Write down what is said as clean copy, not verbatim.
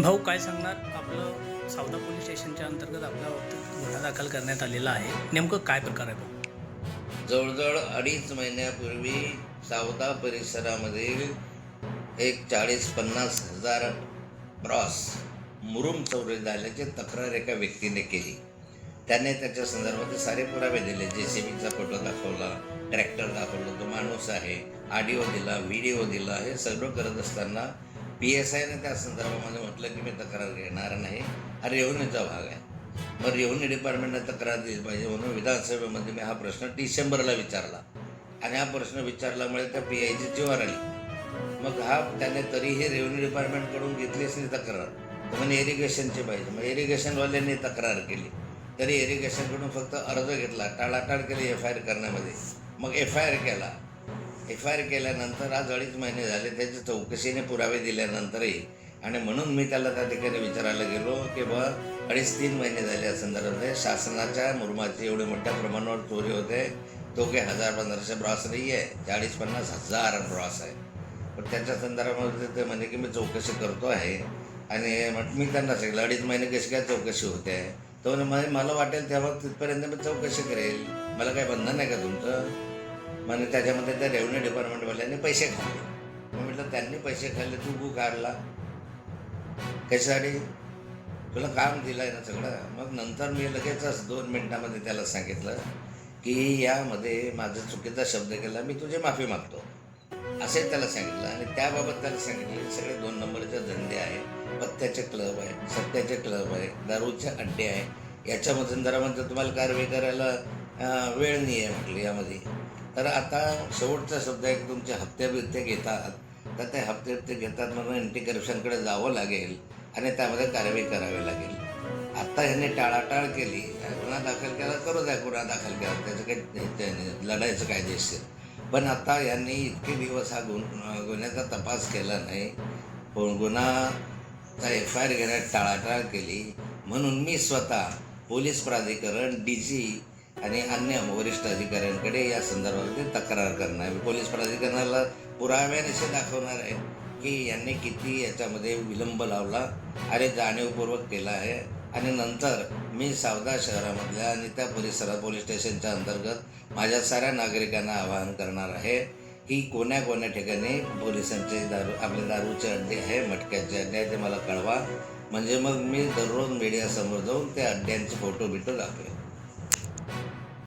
भाऊ काय सांगणार? आपलं सावदा पोलीस स्टेशनच्या अंतर्गत आपल्या बाबतीत गुन्हा दाखल करण्यात आलेला आहे. नेमकं काय प्रकार आहे भाऊ? जवळजवळ 2.5 महिन्यापूर्वी सावदा परिसरामधील एक 40-50 हजार ब्रॉस मुरुम चोरी झाल्याची तक्रार एका व्यक्तीने केली. त्याने त्याच्या संदर्भात सारे पुरावे दिले. JCBचा फोटो दाखवला, ट्रॅक्टर दाखवलं, तो माणूस आहे, ऑडिओ दिला, व्हिडिओ दिला. हे सगळं करत असताना PSIने त्या संदर्भामध्ये म्हटलं की मी तक्रार घेणार नाही, हा रेव्हन्यूचा भाग आहे. मग रेव्हन्यू डिपार्टमेंटने तक्रार दिली पाहिजे म्हणून विधानसभेमध्ये मी हा प्रश्न डिसेंबरला विचारला आणि हा प्रश्न विचारल्यामुळे त्या PIची जीवावर आली. मग त्याने तरीही रेव्हन्यू डिपार्टमेंटकडून घेतलीच नाही तक्रार, तर म्हणजे इरिगेशनची पाहिजे. मग इरिगेशनवाल्यांनी तक्रार केली तरी इरिगेशनकडून फक्त अर्ज घेतला, टाळाटाळ केली FIR करण्यामध्ये. मग FIR केल्यानंतर आज 2.5 महिने झाले. त्याच्या चौकशीने पुरावे दिल्यानंतरही आणि म्हणून मी त्याला त्या ठिकाणी विचारायला गेलो की 2.5-3 महिने झाले या संदर्भात शासनाच्या मुरुमाची एवढे मोठ्या प्रमाणावर चोरी होते. तो काही 1000-1500 ब्रॉस नाही आहे, 40-50 हजार ब्रॉस आहे. पण त्याच्या संदर्भामध्ये ते म्हणजे की मी चौकशी करतो आहे आणि मी त्यांना सांगितलं 2.5 महिने कशी काय चौकशी होते आहे. तो मला वाटेल तेव्हा तिथपर्यंत मी चौकशी करेल, मला काही बंधन आहे का तुमचं? म्हणजे त्याच्यामध्ये त्या रेव्हन्यू डिपार्टमेंटवाल्यांनी पैसे खाल्ले. मग म्हटलं त्यांनी पैसे खाल्ले, तू काढला कशासाठी? तुला काम दिलं आहे ना सगळं. मग नंतर मी लगेचच 2 मिनिटामध्ये त्याला सांगितलं की यामध्ये माझा चुकीचा शब्द केला, मी तुझी माफी मागतो असे त्याला सांगितलं. आणि त्याबाबत त्याला सांगितले सगळे 2 नंबरचे धंदे आहे, पत्त्याचे क्लब आहे, सट्ट्याचे क्लब आहे, दारूचे अड्डे आहे. याच्यामधून जरा म्हणतं तुम्हाला कारवाई करायला वेळ नाही आहे म्हटलं यामध्ये. तर आता शेवटचा शब्द आहे की तुमचे हप्ते घेतात, तर ते हप्ते घेतात म्हणून अँटी करप्शनकडे जावं लागेल आणि त्यामध्ये कारवाई करावी लागेल. आत्ता ह्यांनी टाळाटाळ केली, गुन्हा दाखल केला, करू द्या गुन्हा दाखल केला, त्याचं काही लढायचं कायदेशीर. पण आता यांनी इतके दिवस हा गुन्ह्याचा तपास केला नाही, गुन्हाचा FIR घेण्यात टाळाटाळ केली. म्हणून मी स्वतः पोलीस प्राधिकरण, DG आणि अन्य वरिष्ठ अधिकाऱ्यांकडे या संदर्भामध्ये तक्रार करणार आहे. पोलीस प्राधिकरणाला पुराव्यानिशी दाखवणार आहे की यांनी किती याच्यामध्ये विलंब लावला आणि जाणीवपूर्वक केला आहे. आणि नंतर मी सावदा शहरामधल्या आणि त्या परिसरात पोलीस स्टेशनच्या अंतर्गत माझ्या साऱ्या नागरिकांना आवाहन करणार आहे की कोण्या ठिकाणी पोलिसांचे आपले दारूचे अड्डे आहे, मटक्याचे अड्डे आहे, ते मला कळवा. म्हणजे मग मी दररोज मीडियासमोर जाऊन त्या अड्ड्यांचे फोटो दाखवेन.